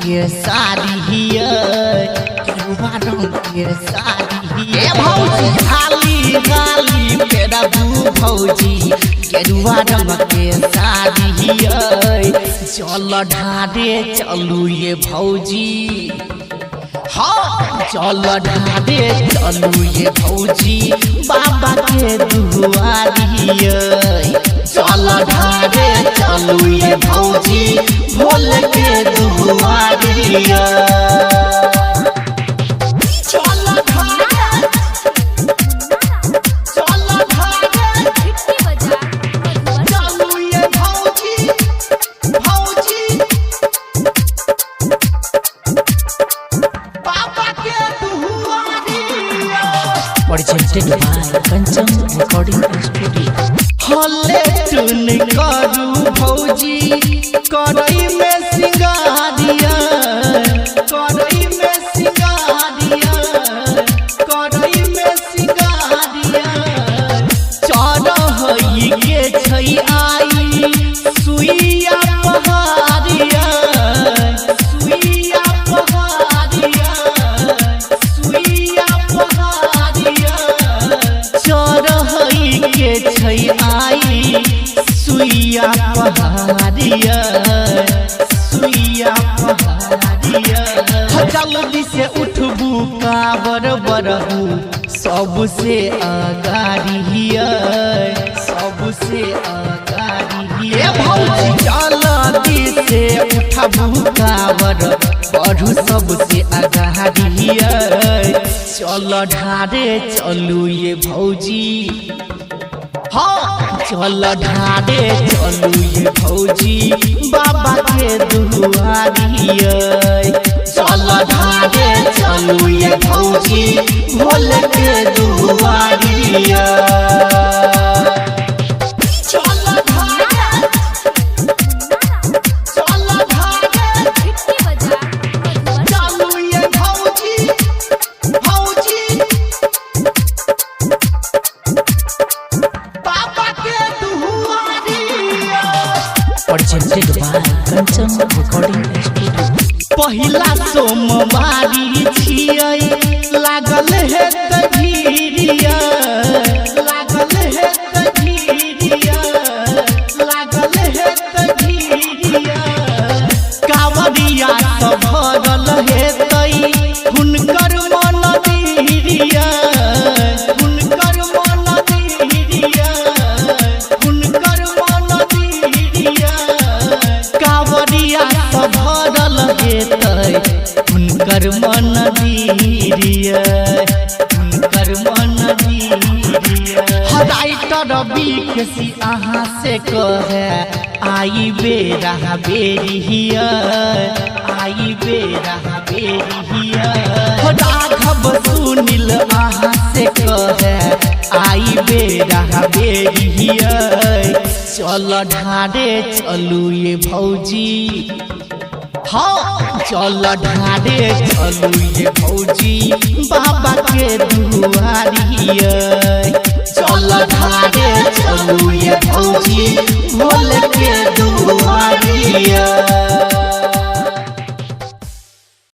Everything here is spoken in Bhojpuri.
के साड़ी गेरुआ रंग के साड़ी भौजी खाली गाली मेरा बू भौजी गेरुआ रंग के साड़ी चल ढारे चलू ये भौजी हाँ चल ढारे चलू ये भौजी बाबा के दुआरी चल ढारे चलू ये भौजी भोले के दुआरी presented by Kanchan Recording Studio. हले टुन करू भौजी करई में सिंगारिया करई में सिंगारिया करई में सिंगारिया चढ़ई के छै आई सुइया पहाड़िया सुइया पहाड़िया सुइया पहाड़िया चढ़ई के छै आई सुइया पहाड़िया सुइया पहाड़िया जल्दी से उठबू काबर बरहू सबसे अगाड़िया सबसे अगाड़िया भौजी जल्दी से उठबू काबर बढ़ू सबसे अगाड़िया चल ढारे चलू ये भौजी हाँ चल ढारे चलू ये भौजी बाबा के दुआरी चल ढारे चलू ये भौजी भोले के दुआरी Presented by Kanchan Recording Studio. पहिला सोमवारी छियै लागल है तभीरिया लागल है तभीरिया लागल है तभीरिया कावड़िया सब भरल है तई हुनकर मन दीरिया हुनकर मन दीरिया हुनकर मन दीरिया कावड़िया सब भरल है हुनकर मन दीरिया हुनकर मन दीरिया राइटर बिकसी अहाँ से कहे आई बेरा बेरिया आई बेरा बेरिया राघव सुनील अहाँ से कहे आई बेरा बेरिया चल ढारे चलू ये भौजी हाँ चल ढारे चलू ये भौजी बाबा के दुआरी चल ढारे चलू ये भौजी भोले के दुआरी।